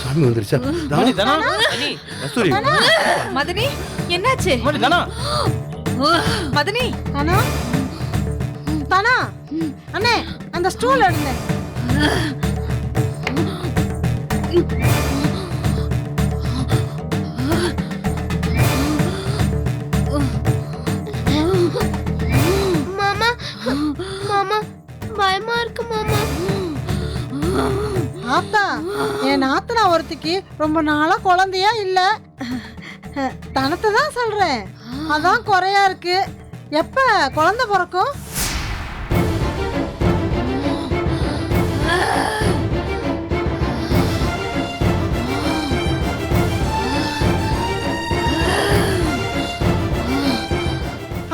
சாமி வந்துருச்சா? மணி தானா? மணி கஸ்தூரி மதனி என்னாச்சு? மணி தானா? மதனி தானா தானா அண்ணே அந்த ஸ்டூல் எடுங்க. மாமா மாமா பயமா இருக்கு மாமா. ஆத்தா என் நாத்தனா ஒருத்திக்கு ரொம்ப நாளா குழந்தையா இல்ல. தனத்தை தான் சொல்றேன். அதான் குறையா இருக்கு. எப்ப குழந்தை பிறக்கும்?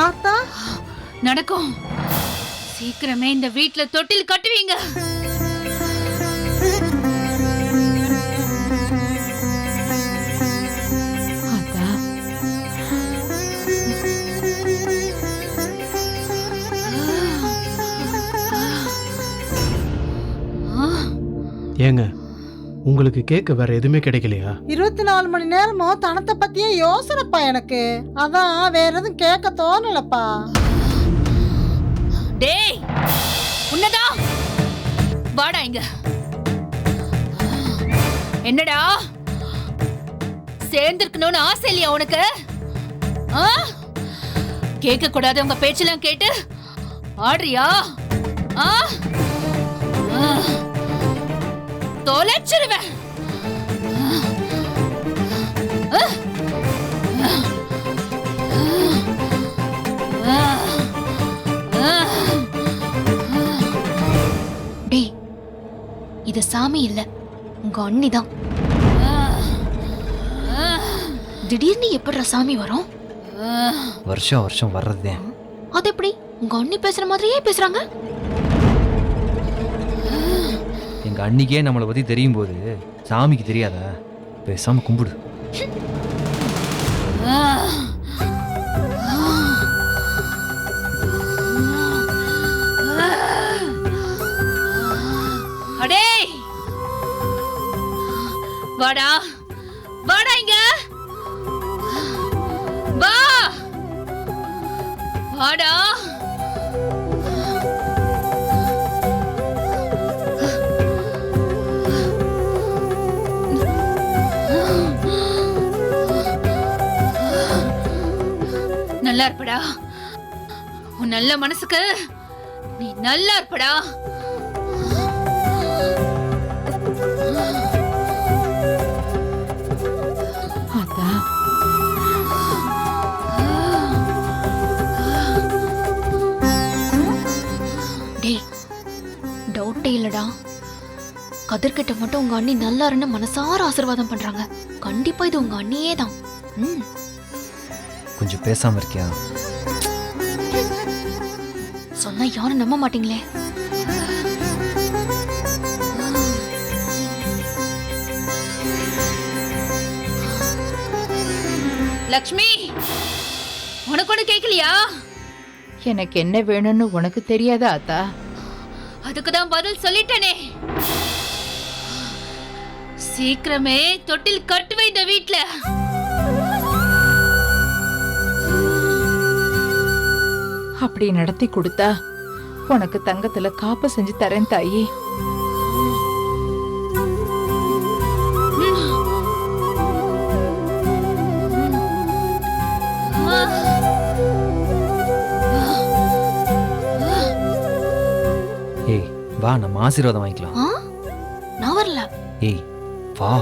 ஆத்தா நடக்கும். சீக்கிரமே இந்த வீட்ல தொட்டில் கட்டுவீங்க. ஏங்க உங்களுக்கு கேட்க வேற எதுவுமே கிடைக்கலையா? 24 மணி நேரமும் தனத்தை பத்தியே யோசனைப்பா எனக்கு. அதான் வேற எதுவும் கேட்க தோணலப்பா. டேய் உன்னதா வாடா இங்க. என்னடா சேர்ந்திருக்கணும்னு ஆசை இல்லையா உனக்கு? கேட்க கூடாது உங்க பேச்செல்லாம் கேட்டு ஆடுறியா? தொலைச்சிருவேன். டேய் இது சாமி இல்ல, உங்க அண்ணிதான். திடீர்னு எப்படிடா சாமி வரும்? வருஷம் வருஷம் வர்றதே. அது எப்படி உங்க அண்ணி பேசுற மாதிரியே பேசுறாங்க? எங்க அன்னிக்கே நம்மளை பத்தி தெரியும் போது சாமிக்கு தெரியாதா? பேசாம கும்பிடு. அடே வாடா வாடா இங்க வா. வாடா. நல்லா இருப்படா. உன் நல்ல மனசுக்கு நீ நல்லா இருப்படா. டேய் டவுட்டே இல்லடா. கதிர்கிட்ட மட்டும் உங்க அண்ணி நல்லா இருந்து மனசார ஆசீர்வாதம் பண்றாங்க. கண்டிப்பா இது உங்க அண்ணியே தான். கொஞ்சம் பேசாம இருக்கியா? சொன்னா யாரும் நம்ப மாட்டீங்களே. லக்ஷ்மி உனக்கு ஒண்ணு கேக்கலையா? எனக்கு என்ன வேணும்னு உனக்கு தெரியாதா ஆத்தா? அதுக்குதான் பதில் சொல்லிட்டேனே. சீக்கிரமே தொட்டில் கட்டுவே இந்த வீட்ல. அப்படி நடத்தி கொடுத்தா உனக்கு தங்கத்துல காப்பு செஞ்சு தரேன் தாயி. ஏய் வா, நம்ம ஆசீர்வாதம் வாங்கிக்கலாம். நான் வரல. ஏய் வா.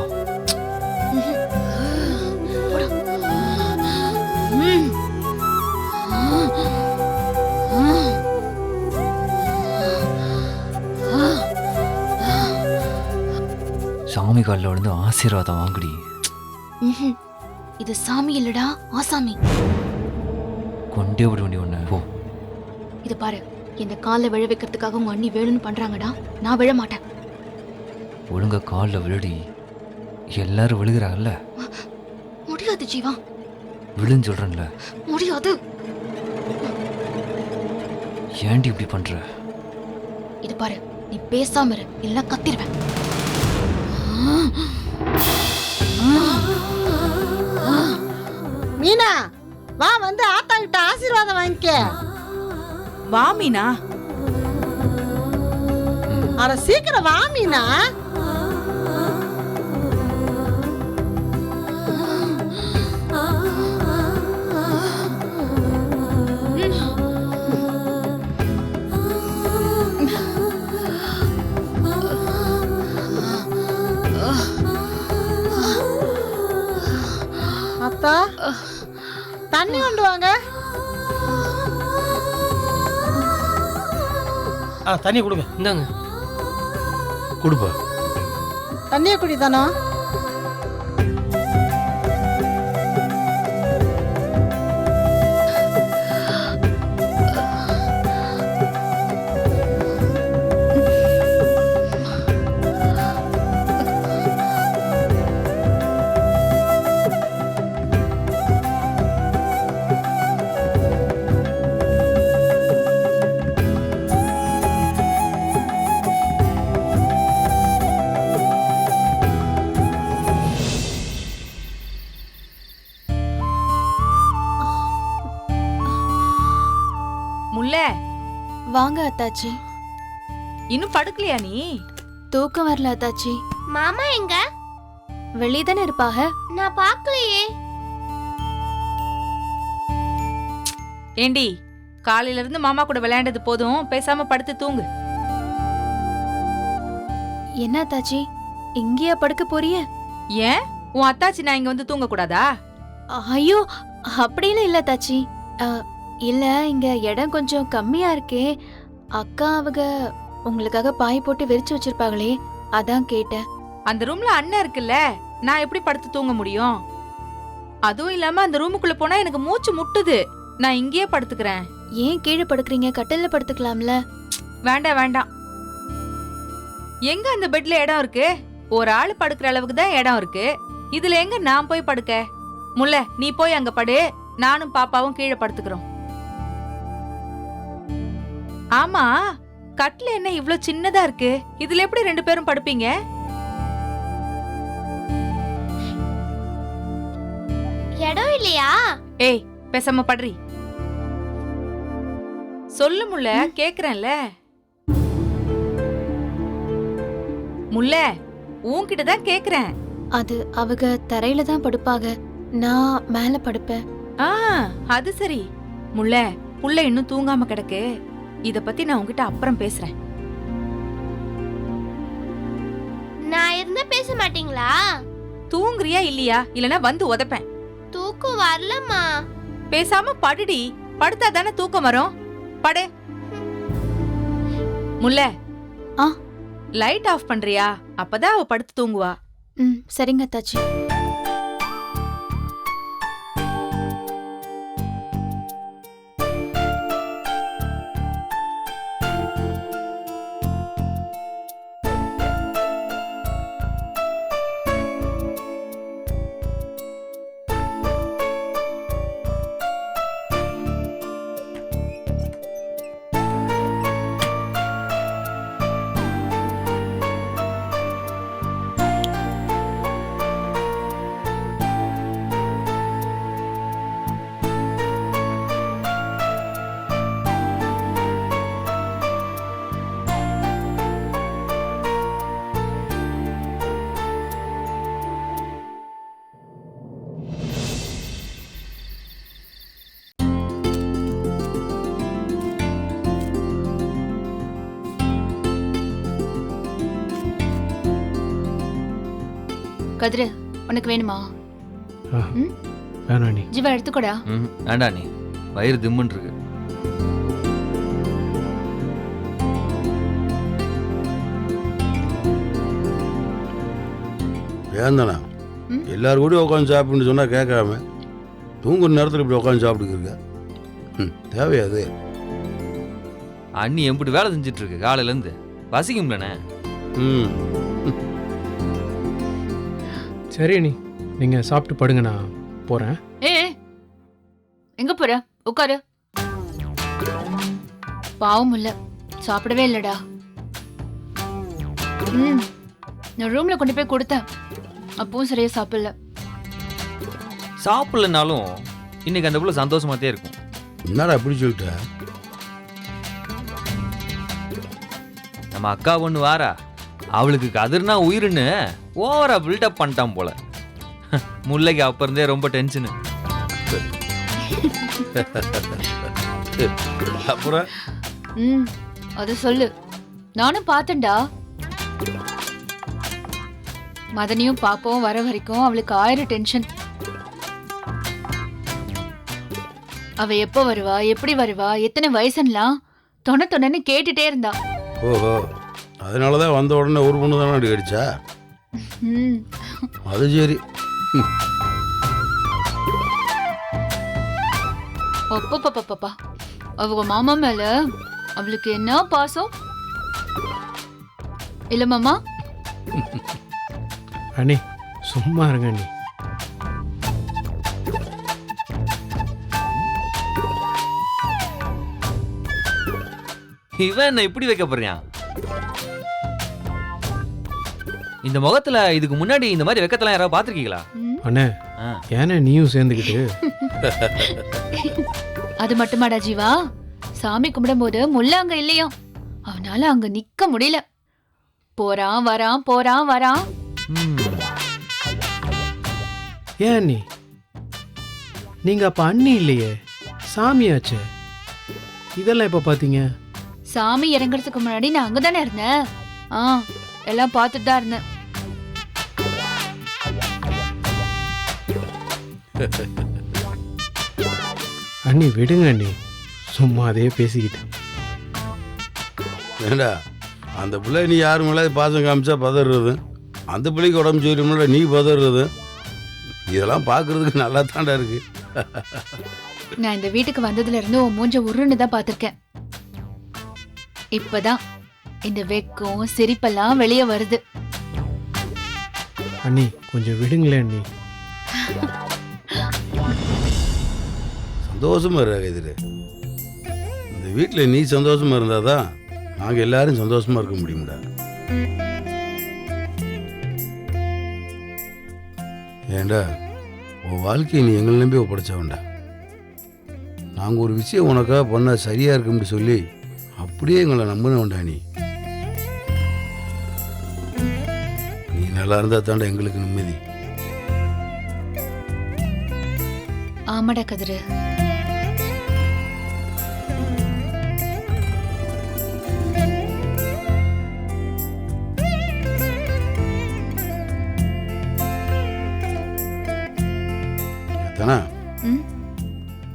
சாமி காலில் விழுந்து ஆசீர்வாதம் வாங்குடி. இது சாமி இல்லடா, ஆசாமி. கொண்டே விட வேண்டிய ஒண்ணு. போ. இது பாரு, இந்த காலில் விழ வைக்கிறதுக்காக உங்க அண்ணி வேணும்னு பண்றாங்கடா. நான் விழ மாட்டேன். ஒழுங்கா காலில் விழுடி. எல்லாரும் விழுகிறாங்கல்ல. முடியாது ஜீவா. விழுன்னு சொல்றேன்ல. முடியாது. ஏன்டி இப்படி பண்ற? இது பாரு, நீ பேசாம இரு, இல்ல கத்திருவேன். மீனா வா வந்து ஆத்தா கிட்ட ஆசீர்வாதம் வாங்கிக்க. வா மீனா. அட சீக்கிரம் வா மீனா. அத்தா தண்ணி கொண்டு வாங்க. தண்ணி கொடுங்க. இந்தாங்க. கொடுப்பா. தண்ணியை குடிதானோ? முல்லை, வாங்க அத்தாச்சி. இன்னும் படுக்கலையா நீ? தூக்கம் வரல அத்தாச்சி. மாமா எங்க? வெளியே தானே இருப்பாக. நான் பார்க்கலையே. ஏண்டி, காலையில இருந்து மாமா கூட விளையாண்டது போதும், பேசாம படுத்து தூங்கு. என்ன அத்தாச்சி, இங்கேயா படுக்க போறிய? ஏன் உன் அத்தாச்சி நான் இங்க வந்து தூங்க கூடாதா? ஐயோ, அப்படின்னு இல்ல அத்தாச்சி. இல்ல, இங்க இடம் கொஞ்சம் கம்மியா இருக்கே. அக்கா அவங்க உங்களுக்காக பாய் போட்டு விரிச்சு வச்சிருப்பாங்களே, அதான் கேட்டேன். அந்த ரூம்ல அண்ணன் இருக்குல்ல, நான் எப்படி படுத்து தூங்க முடியும்? அதுவும் இல்லாம அந்த ரூமுக்குள்ள போனா எனக்கு மூச்சு முட்டுது. நான் இங்கேயே படுத்துக்கிறேன். ஏன் கீழே படுக்கிறீங்க? கட்டில்ல படுத்துக்கலாம்ல. வேண்டாம் வேண்டாம். எங்க அந்த பெட்ல இடம் இருக்கு? ஒரு ஆளு படுக்கிற அளவுக்கு தான் இடம் இருக்கு. இதுல எங்க நான் போய் படுக்க? முல்லை, நீ போய் அங்க படு, நானும் பாப்பாவும் கீழே படுத்துக்கிறோம். ஆமா, கட்டில என்ன இவ்ளோ சின்னதா இருக்கு? இதுல எப்படி 2 பேரும் படுப்பீங்க? இடம் இல்லையா? ஏய், பேசாம படுறி. சொல்லு முல்லை, கேக்குறேன்ல. முல்லை, உன்கிட்ட தான் கேக்குறேன். அது அவங்க தரையில தான் படுப்பாங்க, நான் மேல படுப்பேன். அது சரி. முல்லை, புள்ள இன்னும் தூங்காம கிடக்கு. இத பத்தி நான் உன்கிட்ட அப்புறம் பேசுறேன். நான் இருந்தா பேச மாட்டீங்களா? தூங்குறியா இல்லையா? இல்லனா வந்து உதப்பேன். தூக்கம் வரலம்மா. பேசாம படுடி. படுத்தா தானே தூக்கம் வரும். படு. முல்லை, லைட் ஆஃப் பண்றியா? அப்பதான் அவ படுத்து தூங்குவா. சரிங்க அத்தாச்சி. கதிரு, உனக்கு வேணுமா? வேணா நீ. ஜீவா எடுத்துக்கோடா. வேண்டா நீ, வயிறு திம்முன்னு இருக்கு. வேந்தனா எல்லாரும் கூட உட்காந்து சாப்பிடுன்னு சொன்னா கேட்காம தூங்குற நேரத்தில் இப்படி உட்காந்து சாப்பிட்டுருக்க தேவையாது. அண்ணி எப்படி வேலை செஞ்சுட்டு இருக்கு காலையில இருந்து, பசிக்கும்லண்ணே. சரி நீ, நீங்க சாப்பிட்டு படுங்க, நான் போறேன். எங்க போற? உட்காரு. பாவம் இல்ல, சாப்பிடவே இல்லடா. நான் ரூம்ல கொண்டு போய் கொடுத்தேன், அப்பவும் சரியா சாப்பிடல. சாப்பிடலனாலும் இன்னைக்கு அந்த புள்ள சந்தோஷமாத்தே இருக்கும். என்னடா அப்படி சொல்லிட்ட? நம்ம அக்கா ஒன்று வாரா, அவளுக்கு கதிர்னா உயிருன்னு ஓவரா பில்டப் பண்ணிட்டான் போல. முல்லைக்கு அப்ப இருந்தே ரொம்ப டென்ஷனு. அப்புறம் அது சொல்லு. நானும் பார்த்தேன்டா. மதனியும் பாப்பாவும் வர வரைக்கும் அவளுக்கு 1000 டென்ஷன். அவ எப்போ வருவா, எப்படி வருவா, எத்தனை வயசுலாம் தொணன்னு கேட்டுட்டே இருந்தா. ஓஹோ, அதனாலதான் வந்த உடனே ஒரு பொண்ணு தானே அடி அடிச்சா? அது சரி. அப்பப்பப்பப்பா, அவங்க மாமா மேல அவளுக்கு என்ன பாசம் இல்ல மாமா? அண்ணி சும்மா இருங்க அண்ணி. இவன் என்ன இப்படி வைக்க போறியான்? இந்த முகத்துல இதுக்கு முன்னாடி இந்த மாதிரி வெக்கத்தெல்லாம் யாராவது பாத்திருக்கீங்களா? அண்ணே ஏன்னா நீயும் சேர்ந்துக்கிட்டு. அது மட்டுமாடா ஜீவா, சாமி கும்பிடும் போது முல்ல அங்க இல்லையா, அவனால அங்க நிக்க முடியல. போறான் வரான் போறான் வரான். ஏன் அண்ணி, நீங்க அப்ப அண்ணி இல்லையே, சாமியாச்சே. இதெல்லாம் எப்ப பாத்தீங்க? சாமி இறங்குறதுக்கு முன்னாடி நான் அங்கதானே இருந்தேன். எல்லாம் பார்த்துட்டு தான் இருந்தேன். அண்ணி விடுங்க அண்ணி, சும்மா அதே பேசிக்கிட்டு. ஏண்டா அந்த பிள்ளை நீ யாரு மேலே பாசம் காமிச்சா பதறது, அந்த பிள்ளைக்கு உடம்பு சரியில்லை நீ பதறது, இதெல்லாம் பார்க்கறதுக்கு நல்லா தாண்டா இருக்கு. நான் இந்த வீட்டுக்கு வந்ததுல இருந்து உன் மூஞ்ச உருன்னு தான் பார்த்திருக்கேன். இப்பதான் இந்த வெக்கம் சிரிப்பெல்லாம் வெளியே வருது. அண்ணி கொஞ்சம் விடுங்களேன் அண்ணி. சந்தோஷமா இருக்காது. இந்த வீட்டில் நீ சந்தோஷமா இருந்தாதான் நாங்கள் எல்லாரும் சந்தோஷமா இருக்க முடியும்டா. ஏண்டா உன் வாழ்க்கையை நீ எங்களை நம்பி ஒப்படைச்சவன்டா. நாங்கள் ஒரு விஷயம் உனக்காக பண்ண சரியா இருக்கும்னு சொல்லி அப்படியே எங்களை நம்பினவன்டா. நீ நல்லா இருந்தா தாண்டா எங்களுக்கு நிம்மதி. ஆமாடா கதிரு.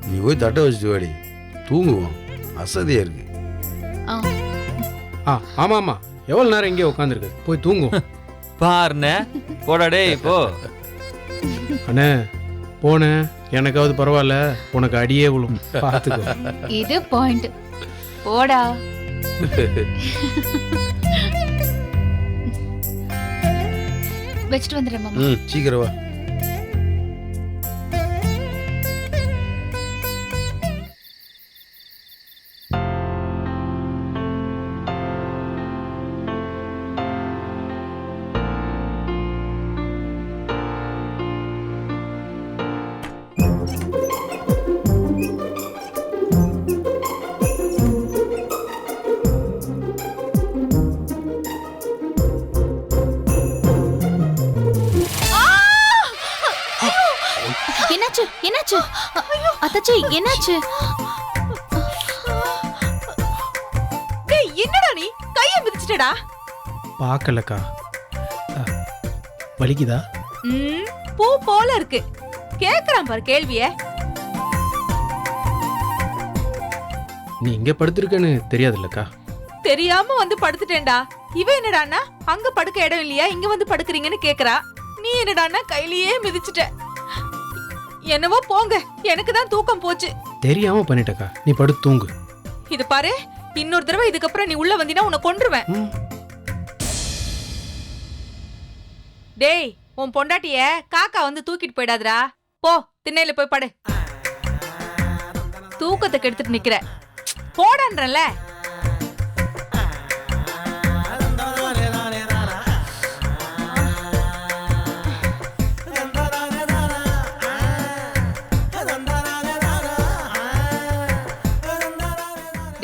நீ போய் தட்டை வச்சுட்டு வாடி, தூங்குவோம், அசதியா இருக்கு. ஆமா ஆமா, எவ்வளவு நேரம் இங்கே உட்காந்துருக்கு, போய் தூங்கும். பாருண்ணே போடா டேய் போ. அண்ணே போனேன், எனக்காவது பரவாயில்ல, உனக்கு அடியே விழும் பார்த்துக்கோ. இது பாயிண்ட். போடா. வச்சுட்டு வந்துடுறேன் மாமா. சீக்கிரம் வா. என்னாச்சு அத்தாச்சி, என்னாச்சு? டேய் என்னடா நீ கையை மிதிச்சிட்டடா? பார்க்கலக்கா. வலிக்குதா? பூ போல இருக்கு. கேக்குறான் பாரு கேள்விய. நீ இங்க படுத்திருக்கன்னு தெரியாதுல்லக்கா? தெரியாம வந்து படுத்துட்டேன்டா. இவ என்னடான்னா அங்க படுக்க இடம் இல்லையா, இங்க வந்து படுக்கிறீங்கன்னு கேக்குறா. நீ என்னடான்னா கையிலேயே மிதிச்சிட்ட. என்னவோ போங்க, எனக்கு தான் தூக்கம் போச்சு. தெரியாம பண்ணிட்டக்கா, நீ படுத்து தூங்கு. இது பாரு, இன்னொரு தடவை இதுக்கப்புறம் நீ உள்ள வந்தீனா உன்னை கொன்றுவேன். டேய் உன் பொண்டாட்டிய காக்கா வந்து தூக்கிட்டு போயிடாதடா. போ திண்ணையில போய் படு. தூக்கத்தை கெடுத்துட்டு நிக்கிற, போடன்றல.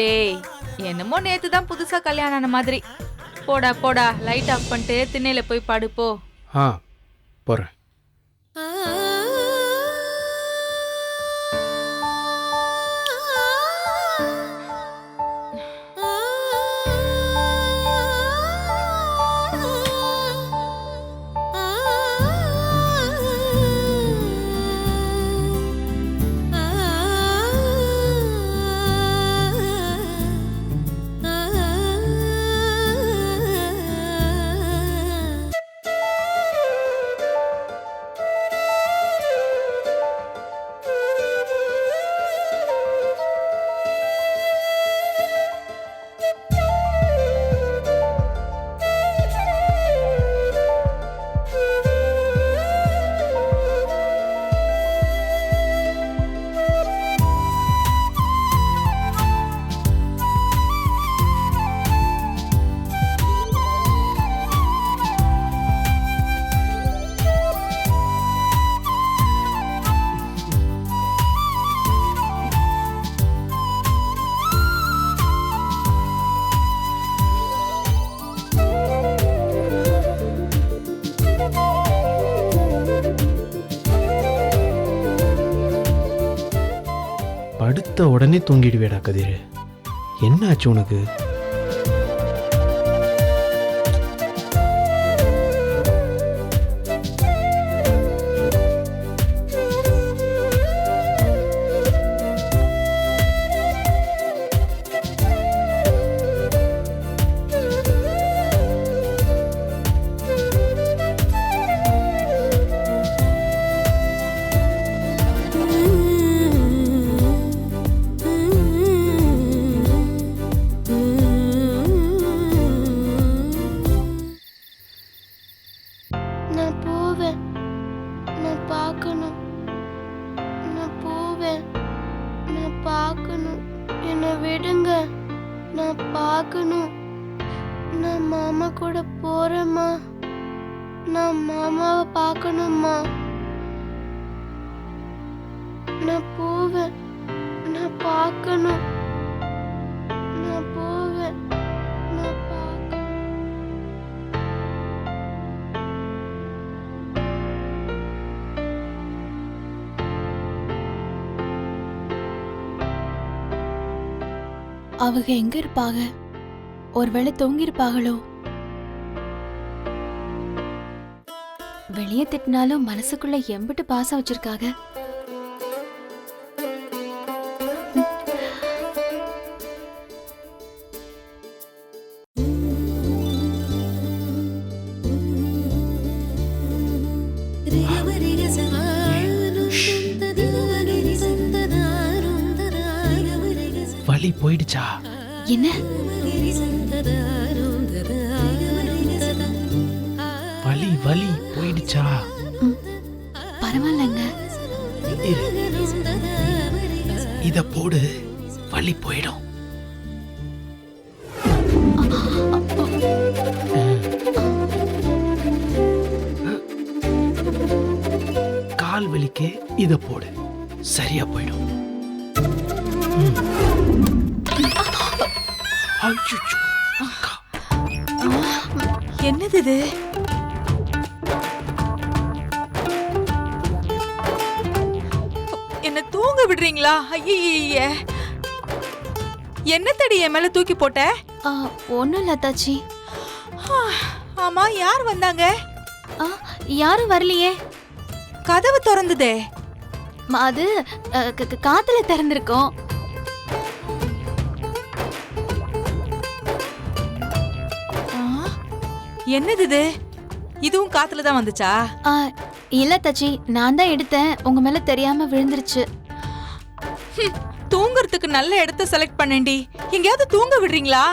டேய் என்னமோ நேத்து தான் புதுசா கல்யாணம் ஆன மாதிரி. போடா போடா, லைட் ஆஃப் பண்ணிட்டு திண்ணையில போய் படுப்போ. ஆ போகிறேன். படுத்த உடனே தூங்கிடுவேடா கதிர். என்ன ஆச்சு உனக்கு? நான் போவேன். நான் பார்க்கணும். நான் போவேன். நான் பார்க்கணும். என்னை விடுங்க. நான் பார்க்கணும். நான் மாமா கூட போறேம்மா. நான் மாமாவை பார்க்கணும்மா. நான் போவேன். நான் பார்க்கணும். நான் போவேன். நான் பார்க்கணும். அவங்க எங்க இருப்பாங்க? ஒருவேளை தூங்கிருப்பாங்களோ? வெளியே திட்டினாலும் மனசுக்குள்ள எம்பிட்டு பாசம் வச்சிருக்காங்க. வலி போயிடுச்சா? என்ன? வலி வலி போயிடுச்சா? பரவாயில்லைங்க. இரு. இத போடு, வலி போயிடும். கால் வலிக்கு இத போடு, சரியா போயிடும். அச்சச்சோ. என்னது இது? என்ன தூங்க விடுறீங்களா? ஐயே, என்ன தடி என் மேல தூக்கி போட்ட? ஒன்னும் இல்ல தாச்சி. ஆமா, யார் வந்தாங்க? யாரும் வரலையே. கதவு திறந்ததே. அது காத்துல திறந்திருக்கோம். என்னது இது? இதுவும் காத்துல தான் வந்துச்சா? இல்ல தாச்சி, நான் தான் எடுத்தேன். உங்க மேல தெரியாம விழுந்துருச்சு. தூங்குறதுக்கு நல்ல இடத்த செலக்ட் பண்ணேன்டி. எங்கேயாவது தூங்க விடுறீங்களா?